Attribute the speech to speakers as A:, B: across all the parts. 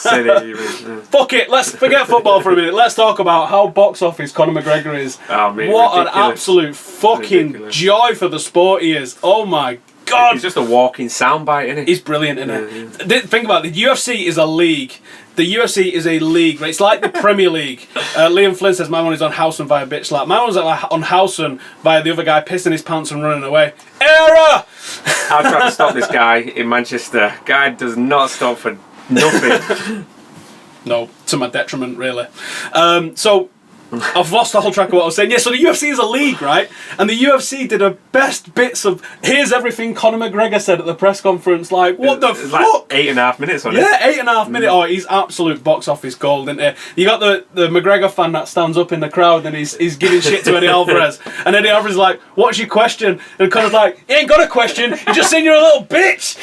A: Fuck it, let's forget football for a minute. Let's talk about how box office Conor McGregor is.
B: Oh, mate,
A: what
B: ridiculous.
A: An absolute fucking joy for the sport he is. Oh my God.
B: He's just a walking soundbite, isn't he?
A: He's brilliant, isn't he? Think about it, the UFC is a league. The UFC is a league. It's like the Premier League. Liam Flynn says my money's on Howson via bitch slap. My one's on Howson via the other guy pissing his pants and running away. Error!
B: I tried to stop this guy in Manchester. Guy does not stop for nothing.
A: No, to my detriment, really. So, I've lost the whole track of what I was saying. Yeah, so the UFC is a league, right? And the UFC did a best bits of... Here's everything Conor McGregor said at the press conference. Like, what the fuck?
B: Like 8.5 minutes on it.
A: Yeah, 8.5 minutes. Oh, he's absolute box office gold, isn't he? You got the McGregor fan that stands up in the crowd and he's giving shit to Eddie Alvarez. And Eddie Alvarez is like, what's your question? And Conor's like, he ain't got a question. You're just saying you're a little bitch.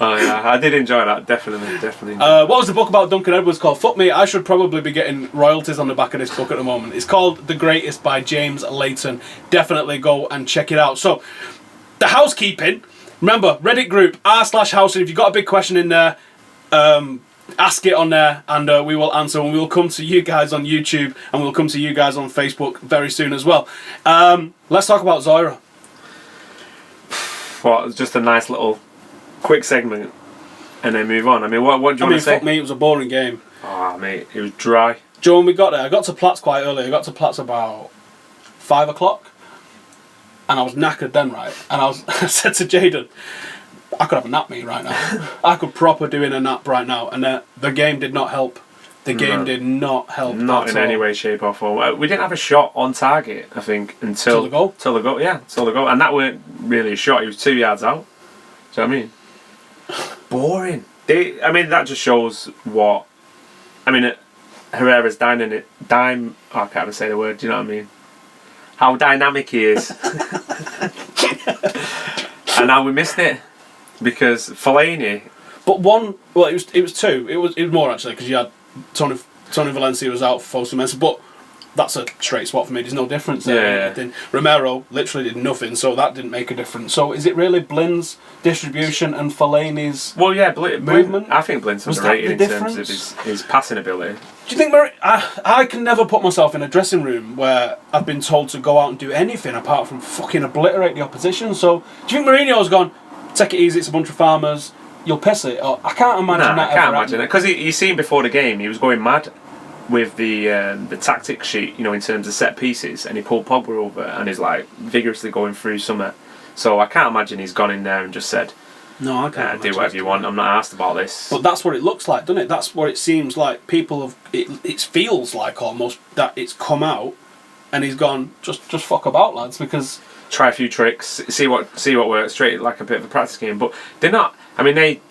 B: Oh yeah, I did enjoy that, definitely.
A: What was the book about Duncan Edwards called? Fuck me, I should probably be getting royalties on the back of this book at the moment. It's called The Greatest by James Layton. Definitely go and check it out. So, the housekeeping. Remember, Reddit group, r/Howson. If you've got a big question in there, ask it on there and we will answer. And we will come to you guys on YouTube and we'll come to you guys on Facebook very soon as well. Let's talk about Zoyra.
B: What, just a nice little... quick segment and then move on. I mean, what do you want to say?
A: Fuck me, it was a boring game.
B: Oh, mate, it was dry.
A: Joe, when we got there, I got to Platts quite early. I got to Platts about 5 o'clock and I was knackered then, right? And I said to Jaden, I could have a nap me right now. I could proper do in a nap right now. And the game did not help. The game did not help.
B: Not in any way, shape or form. We didn't have a shot on target, I think, until
A: the goal.
B: Till the goal, yeah, till the goal. And that weren't really a shot. He was 2 yards out. Do you know what I mean? Boring. That just shows what... Herrera's I can't even say the word, do you know what I mean? How dynamic he is. And now we missed it. Because Fellaini...
A: But one... Well, it was two. It was more, actually, because you had Tony Valencia was out for Fosu, but... That's a straight swap for me. There's no difference there. Yeah. Romero literally did nothing, so that didn't make a difference. So is it really Blynn's distribution and Fellaini's movement?
B: I think Blynn's underrated in terms of his passing ability.
A: Do you think I can never put myself in a dressing room where I've been told to go out and do anything apart from fucking obliterate the opposition? So do you think Mourinho's gone, take it easy, it's a bunch of farmers, you'll piss it? Or, I can't imagine that.
B: I can't imagine it. Because you seen before the game, he was going mad with the tactics sheet, in terms of set pieces, and he pulled Pogba over and is like vigorously going through something. So I can't imagine he's gone in there and just said, "No, I can't do whatever you want. I'm not asked about this."
A: But that's what it looks like, doesn't it? That's what it seems like. People have. It feels like almost that it's come out, and he's gone. Just fuck about, lads, because
B: try a few tricks, see what works. Treat it like a bit of a practice game. But they're not. They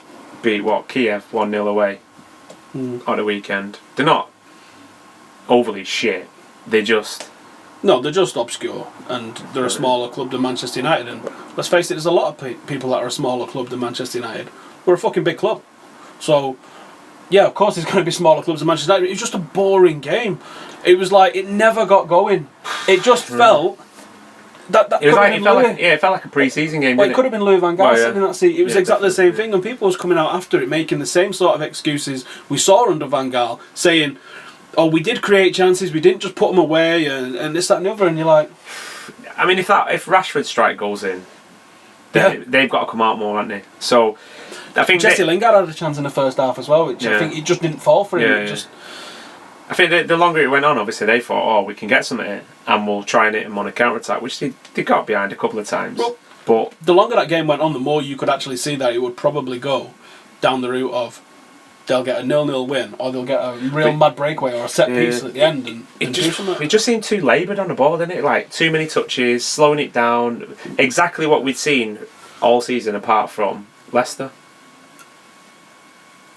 B: beat Kiev 1-0 away on the weekend. They're not overly shit. They're just
A: obscure, and they're a smaller club than Manchester United. And let's face it, there's a lot of people that are a smaller club than Manchester United. We're a fucking big club, so yeah, of course there's going to be smaller clubs than Manchester United. It was just a boring game. It was like it never got going. It just felt that
B: it felt like a pre-season game.
A: Well, it could have been Louis van Gaal sitting in that seat. It was exactly the same thing, and people was coming out after it making the same sort of excuses we saw under Van Gaal, saying, "Oh, we did create chances. We didn't just put them away, and this, that, and the other." And you're like,
B: if Rashford's strike goes in, they've got to come out more, haven't they? So, I think
A: Jesse Lingard had a chance in the first half as well, which I think it just didn't fall for him.
B: I think the longer it went on, obviously they thought, we can get some of it, and we'll try and hit him on a counter attack, which they got behind a couple of times.
A: Well,
B: but
A: the longer that game went on, the more you could actually see that it would probably go down the route of they'll get a 0-0 win, or they'll get a real mad breakaway or a set piece at the end and do something.
B: It just seemed too laboured on the ball, didn't it? Like, too many touches, slowing it down. Exactly what we'd seen all season apart from Leicester.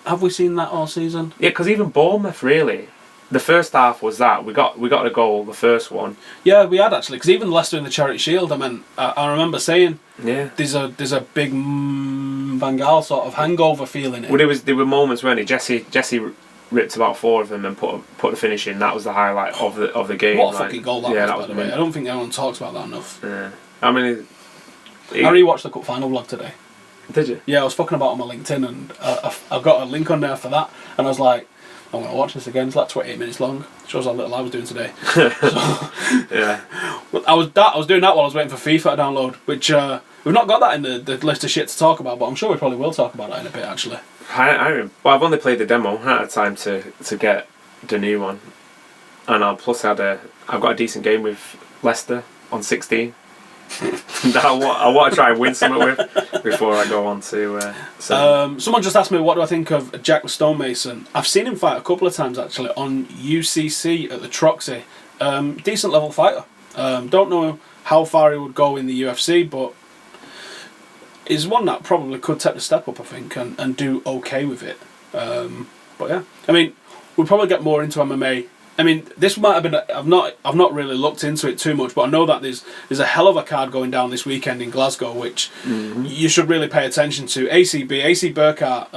A: Have we seen that all season?
B: Yeah, because even Bournemouth, really. The first half was that. We got a goal, the first one.
A: Yeah, we had actually, because even Leicester in the Charity Shield, I remember saying, there's a big Van Gaal sort of hangover feeling.
B: Well, there were moments when Jesse ripped about 4 of them and put the finish in. That was the highlight of the game.
A: What a fucking goal that was, by the way. I don't think anyone talks about that enough.
B: Yeah.
A: I rewatched the cup final vlog today.
B: Did you?
A: Yeah, I was fucking about on my LinkedIn, and I've got a link on there for that, and I was like, I'm going to watch this again. It's like 28 minutes long. Shows how little I was doing today.
B: Yeah.
A: I was doing that while I was waiting for FIFA to download, which we've not got that in the list of shit to talk about, but I'm sure we probably will talk about that in a bit, actually.
B: I've only played the demo. I had time to get the new one, and I've got a decent game with Leicester on 16. That I want to try and win something with before I go on to.
A: Someone just asked me what do I think of Jack the Stonemason. I've seen him fight a couple of times actually on UCC at the Troxy. Decent level fighter. Don't know how far he would go in the UFC, but is one that probably could take the step up, I think, and do okay with it. But yeah, I mean, we'll probably get more into MMA. I mean, this might have been. I've not really looked into it too much, but I know that there's a hell of a card going down this weekend in Glasgow, which you should really pay attention to. AC Burkhardt.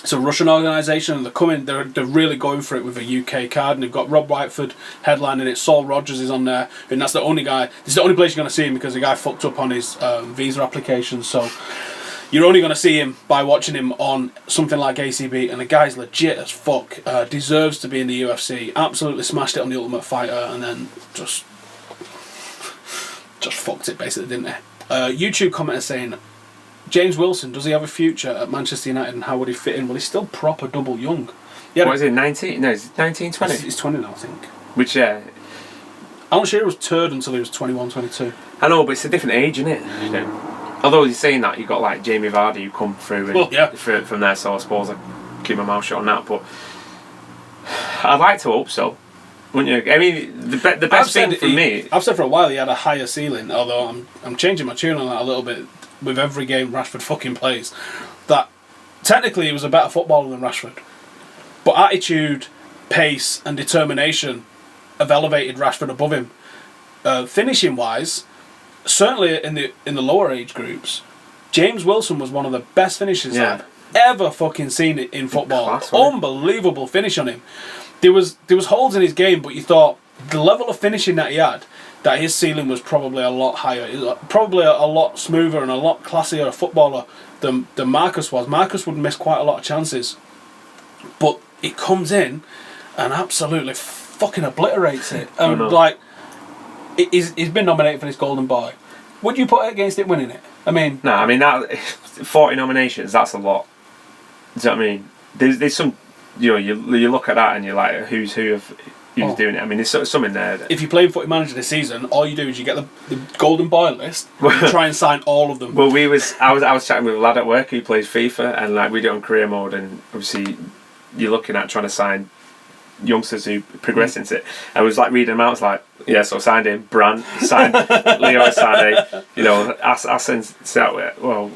A: It's a Russian organisation, and they're coming. They're really going for it with a UK card, and they've got Rob Whiteford headlining it. Saul Rogers is on there, and that's the only guy. This is the only place you're going to see him because the guy fucked up on his visa application. So you're only going to see him by watching him on something like ACB, and the guy's legit as fuck. Deserves to be in the UFC. Absolutely smashed it on the Ultimate Fighter, and then just fucked it basically, didn't he? YouTube commenter saying, James Wilson, does he have a future at Manchester United, and how would he fit in? Well, he's still proper double young.
B: What is it, 19? No, it's 19, 20?
A: He's 20 now, I think.
B: Which, yeah.
A: Alan Shearer was turd until he was 21, 22.
B: I know, but it's a different age, isn't it? You know. Although he's saying that, you've got like Jamie Vardy who come through from there, so I suppose I keep my mouth shut on that. But I'd like to hope so, wouldn't you? I mean, the best thing for me...
A: I've said for a while he had a higher ceiling, although I'm changing my tune on that a little bit with every game Rashford fucking plays. That technically he was a better footballer than Rashford, but attitude, pace and determination have elevated Rashford above him. Finishing wise, certainly in the lower age groups, James Wilson was one of the best finishers I've ever fucking seen in football.
B: Class,
A: unbelievable finish on him. There was holes in his game, but you thought the level of finishing that he had, that his ceiling was probably a lot higher, probably a lot smoother and a lot classier a footballer than Marcus was. Marcus would miss quite a lot of chances, but he comes in and absolutely fucking obliterates it. And like, he's been nominated for this Golden Boy. Would you put it against it winning it? I mean...
B: No, I mean, that 40 nominations, that's a lot. Do you know what I mean? There's some... You know, you look at that and you're like, who's doing it? I mean, there's some in there.
A: If you play Footy Manager this season, all you do is you get the Golden Boy list and you try and sign all of them.
B: Well, I was chatting with a lad at work who plays FIFA, and like we do it on career mode, and obviously you're looking at trying to sign youngsters who progress into it. I was like reading them out. I was like, yeah, so signed him, Brandt, signed Leo Sané, you know, Asen Satwit. Well,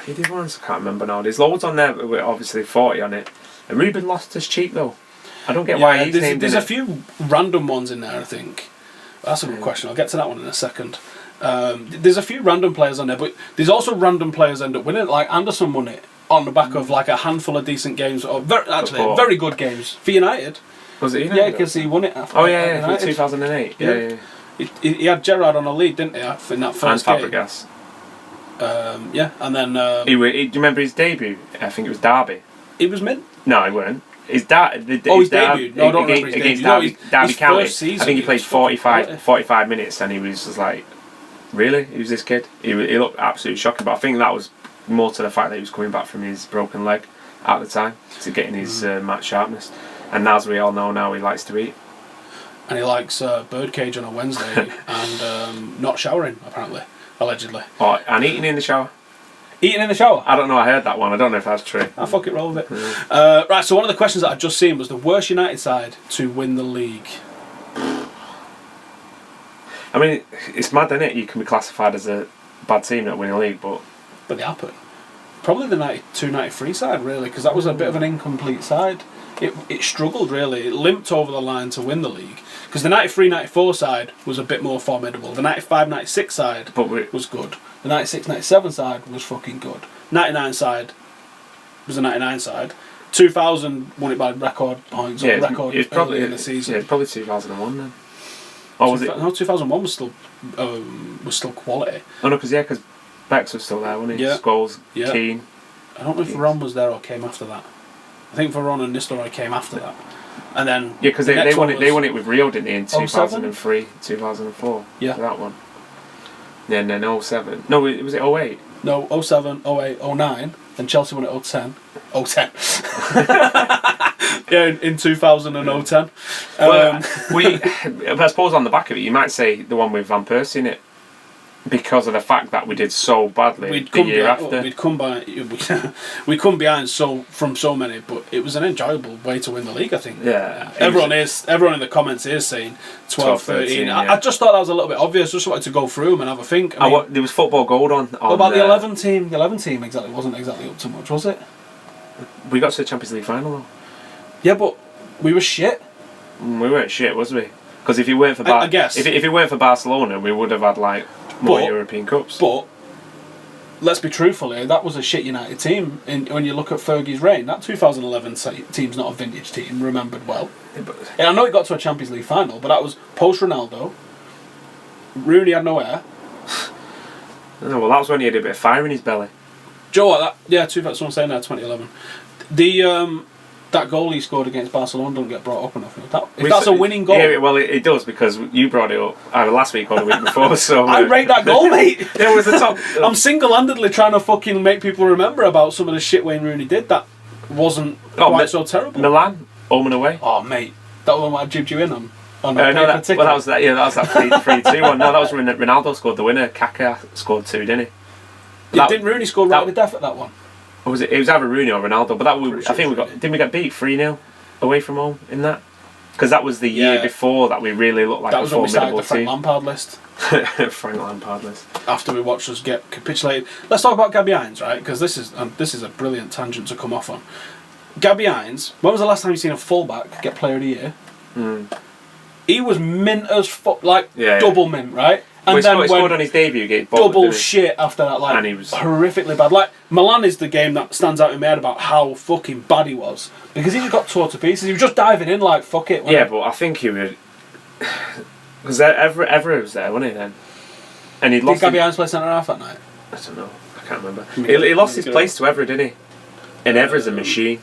B: he did ones I can't remember now. There's loads on there with obviously 40 on it. And Ruben Loftus-Cheek though. I don't get why he's named.
A: There's a few random ones in there, I think. That's a good question. I'll get to that one in a second. There's a few random players on there, but there's also random players end up winning it. Like Anderson won it on the back of like a handful of decent games, or very good games for United.
B: Was it United?
A: Yeah, because he won it.
B: After for 2008. Yeah.
A: He had Gerrard on a lead, didn't he, in that first game?
B: And Fabregas.
A: And then...
B: do you remember his debut? I think it was Derby.
A: He was mint.
B: No, he weren't. His
A: debut. No, I don't remember his
B: against
A: debut.
B: Derby County.
A: Season,
B: I think he played 45 minutes, and he was just like, really? He was this kid? He looked absolutely shocking, but I think that was more to the fact that he was coming back from his broken leg at the time to getting his match sharpness. And as we all know now, he likes to eat.
A: And he likes birdcage on a Wednesday and not showering, apparently, allegedly.
B: Oh, and eating in the shower.
A: Eating in the shower?
B: I don't know, I heard that one. I don't know if that's true.
A: I'll fuck it, roll with it. Yeah. Right, so one of the questions that I've just seen was the worst United side to win the league.
B: I mean, it's mad, isn't it? You can be classified as a bad team that win a league, but
A: they happen. Probably the 92-93 side, really, because that was a bit of an incomplete side. It struggled, really. It limped over the line to win the league. Because the 93-94 side was a bit more formidable. The 95-96 side was good. The 96-97 side was fucking good. 99 side was the 99 side. 2000 won it by record points.
B: Yeah,
A: record
B: it was probably
A: in the season.
B: Yeah, it's probably 2001 then. Or was it?
A: No, 2001 was still quality.
B: Oh no, because Bex was still there, wasn't he?
A: Yeah.
B: Scholes,
A: Yeah.
B: Keane.
A: I don't know if Veron was there or came after that. I think Veron and Nistelrooy came after that. And then...
B: Yeah, because they won it with Rio, didn't they, in 2003, 2004?
A: Yeah.
B: That one. And then 07. No, was it 08?
A: No, 07, 08, 09. Then Chelsea won it 010. 010. Yeah, in 2000 and 010.
B: Well, I suppose on the back of it, you might say the one with Van Persie in it, because of the fact that we did so badly the year after.
A: We'd come behind from so many, but it was an enjoyable way to win the league, I think.
B: Yeah.
A: Everyone in the comments is saying 12, 13.
B: Yeah.
A: I just thought that was a little bit obvious. Just wanted to go through them and have a think.
B: There was football gold on.
A: What about the 11 team? The 11 team wasn't exactly up to much, was it?
B: We got to the Champions League final though.
A: Yeah, but we were shit.
B: We weren't shit, was we? Because if it weren't for
A: I guess
B: if it weren't for Barcelona, we would have had like more European Cups.
A: But let's be truthful here, that was a shit United team. When you look at Fergie's reign, that 2011 team's not a vintage team, remembered well. And I know it got to a Champions League final, but that was post Ronaldo. Rooney had no hair.
B: No, well, that was when he had a bit of fire in his belly.
A: Joe, what? That's what I'm saying there. 2011. The that goal he scored against Barcelona don't get brought up enough. If that's a winning goal.
B: Yeah, well, it does, because you brought it up either last week or the week before. So
A: I rate that goal, mate.
B: It was the top.
A: I'm single-handedly trying to fucking make people remember about some of the shit Wayne Rooney did that wasn't quite so terrible.
B: Milan, home and away.
A: Oh, mate, that one I jibbed you in on.
B: That was that 3-2 one. No, that was when Ronaldo scored the winner. Kaká scored 2, didn't he?
A: Didn't Rooney score right to death at that one?
B: Or was it? It was either Rooney or Ronaldo. But I think didn't we get beat 3-0 away from home in that? Because that was the year before that we really looked like a formidable team. That was when we started the Frank
A: Lampard list.
B: Frank Lampard list.
A: After we watched us get capitulated. Let's talk about Gabby Hines, right? Because this is a brilliant tangent to come off on. Gabby Hines, when was the last time you seen a fullback get Player of the Year? He was mint as fuck, double mint, right? And
B: then he scored on his debut game.
A: Double shit after that,
B: and he was
A: horrifically bad. Like, Milan is the game that stands out in my head about how fucking bad he was. Because he just got tore to pieces. He was just diving in like, fuck it.
B: Yeah, but I think he would... Because Evra was there, wasn't he, then? And
A: Did Gabby Hines play centre-half that night?
B: I don't know. I can't remember. He lost his place to Evra, didn't he? And Evra's a machine.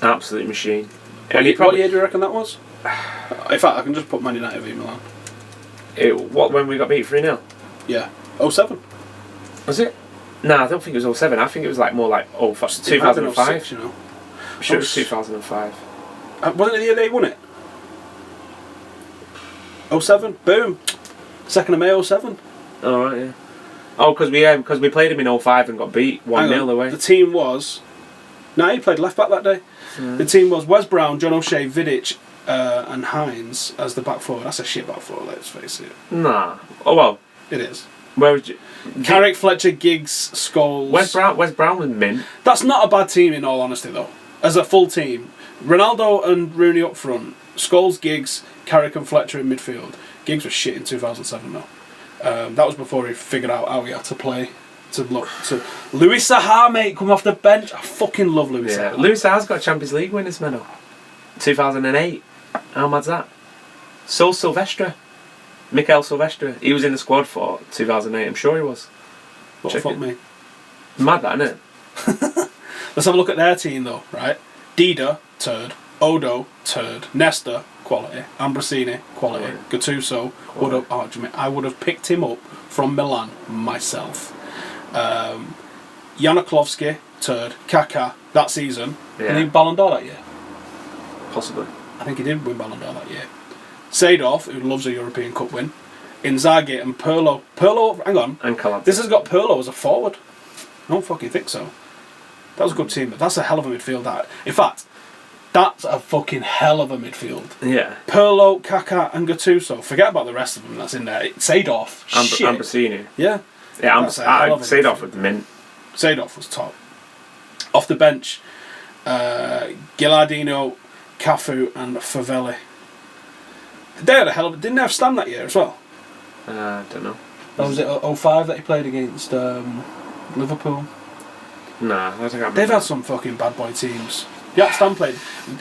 B: Absolute machine.
A: What year do you reckon that was? In fact, I can just put Man United v Milan.
B: When we got beat 3-0?
A: Yeah. 07.
B: Was it? No, I don't think it was 07. I think it was more like 2005.
A: 06, you know.
B: I'm sure it was 2005.
A: Wasn't it the year they won it? 07. Boom. 2nd of May 07.
B: Oh, right, yeah. Oh, because we played him in 05 and got beat 1-0 away.
A: The team was... No, he played left back that day. The team was Wes Brown, John O'Shea, Vidic, and Hines as the back four. That's a shit back four, let's face it.
B: Nah. Oh, well.
A: It is.
B: Where would you...
A: Carrick, Fletcher, Giggs, Scholes...
B: Wes Brown was mint.
A: That's not a bad team in all honesty, though. As a full team. Ronaldo and Rooney up front. Scholes, Giggs, Carrick and Fletcher in midfield. Giggs was shit in 2007, though. That was before he figured out how he had to play. To Louis Saha, mate, come off the bench. I fucking love Louis Saha.
B: Louis Saha's got a Champions League winners medal. 2008. How mad's that? Sol Silvestre. Mikel Silvestre. He was in the squad for 2008. I'm sure he was.
A: What the fuck, mate?
B: Mad, that, isn't it?
A: Let's have a look at their team, though, right? Dida, turd. Odo, turd. Nesta, quality. Ambrosini, quality. Gattuso, I would have picked him up from Milan myself. Janikowski, turd. Kaká, that season. Did he win Ballon d'Or that year?
B: Possibly.
A: I think he did win Ballon d'Or that year. Seedorf, who loves a European Cup win. Inzaghi and Pirlo. Hang on.
B: And Calabria.
A: This has got Pirlo as a forward. I don't fucking think so. That was a good team, but that's a hell of a midfield. In fact, that's a fucking hell of a midfield.
B: Yeah.
A: Pirlo, Kaká and Gattuso. Forget about the rest of them that's in there. Seedorf.
B: Ambrosini.
A: Yeah.
B: Yeah, Seedorf was mint.
A: Seedorf was top. Off the bench, Gilardino, Cafu and Favelli. They had a hell of a... Didn't they have Stam that year as well?
B: I don't know.
A: Was it 05 that he played against Liverpool?
B: Nah, I don't remember.
A: They've had some fucking bad boy teams. Jaap Stam played...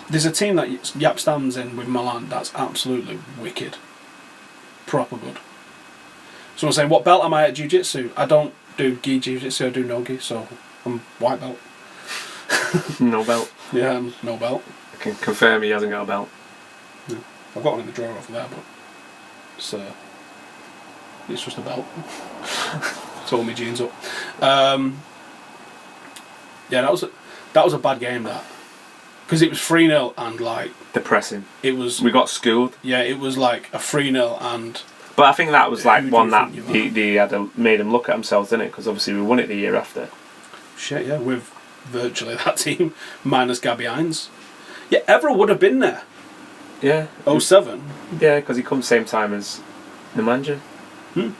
A: There's a team that Jaap Stam's in with Milan that's absolutely wicked. Proper good. Someone saying, what belt am I at Jiu-Jitsu? I don't do gi jiu-jitsu, I do no-gi, so I'm white belt.
B: No belt.
A: Yeah, I'm no belt.
B: I can confirm he hasn't got a belt.
A: Yeah. I've got one in the drawer over there, but it's just a belt. It's all my jeans up. Yeah, that was a bad game, that. Because it was 3-0 and, like...
B: Depressing.
A: It was...
B: We got schooled.
A: Yeah, it was like a 3-0 and...
B: But I think that was like one that they had made them look at themselves, didn't it? Because obviously we won it the year after.
A: Shit, yeah, with virtually that team, minus Gabby Hines. Yeah, Evra would have been there.
B: Yeah.
A: 07.
B: Yeah, because he comes same time as the manager.
A: Well,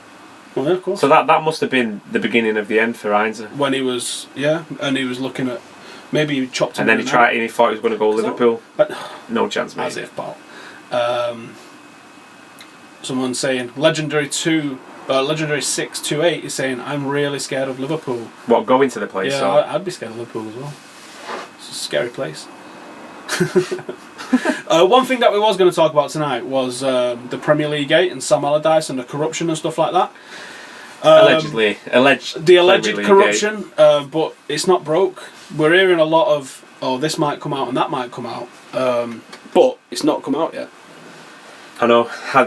A: yeah, of course.
B: So that must have been the beginning of the end for Heinze.
A: When he was, and he was looking at, maybe he chopped him.
B: And then he tried, and he thought he was going to go Liverpool. No chance, mate.
A: As if, pal. Someone saying legendary 628 is saying I'm really scared of Liverpool.
B: What, going to the place?
A: Yeah,
B: or?
A: I'd be scared of Liverpool as well. It's a scary place. One thing that we was going to talk about tonight was the Premier League gate and Sam Allardyce and the corruption and stuff like that.
B: The
A: alleged corruption, but it's not broke. We're hearing a lot of, this might come out and that might come out, but it's not come out yet.
B: I know. I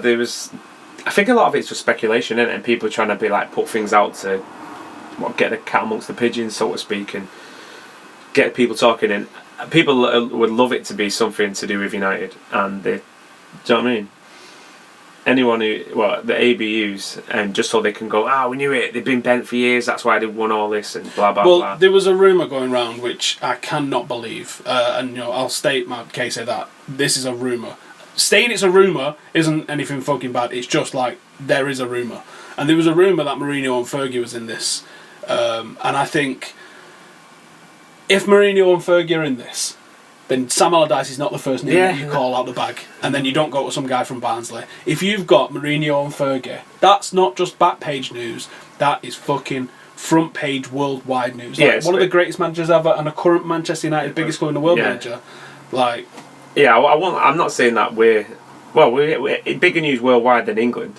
B: think a lot of it's just speculation, isn't it? And people trying to be like put things out to get the cat amongst the pigeons, so to speak, and get people talking. And people would love it to be something to do with United, and do you know what I mean? Anyone who, the ABUs, and just so they can go, we knew it, they've been bent for years, that's why they won all this, and blah, blah, blah.
A: Well, there was a rumour going around which I cannot believe, and I'll state my case here that this is a rumour. Saying it's a rumour isn't anything fucking bad, it's just like, there is a rumour. And there was a rumour that Mourinho and Fergie was in this, and I think, if Mourinho and Fergie are in this, then Sam Allardyce is not the first name that you call out the bag, and then you don't go to some guy from Barnsley. If you've got Mourinho and Fergie, that's not just back page news, that is fucking front page worldwide news. Like, one of the greatest managers ever, and a current Manchester United biggest club in the world manager. Like,
B: I'm not saying that we're bigger news worldwide than England,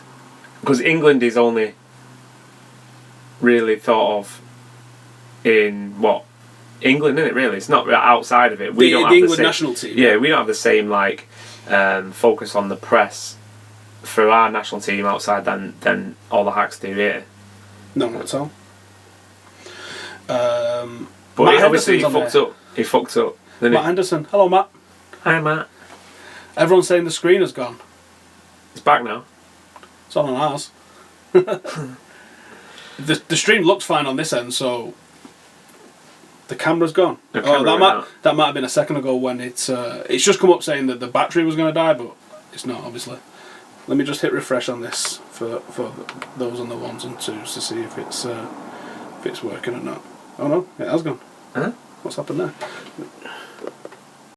B: because England is only really thought of in England, isn't it? Really, it's not outside of it. We don't have
A: England
B: the same,
A: national team.
B: Yeah, we don't have the same focus on the press for our national team outside than all the hacks do here.
A: No, not at all.
B: But obviously he fucked up. He fucked up.
A: Matt Henderson. Hello, Matt.
B: Hi, Matt.
A: Everyone's saying the screen has gone.
B: It's back now.
A: It's on ours. The stream looks fine on this end, so the camera's gone. That might have been a second ago when it's just come up saying that the battery was going to die, but it's not, obviously. Let me just hit refresh on this for those on the 1s and 2s to see if it's working or not. Oh no, it has gone.
B: Huh?
A: What's happened there?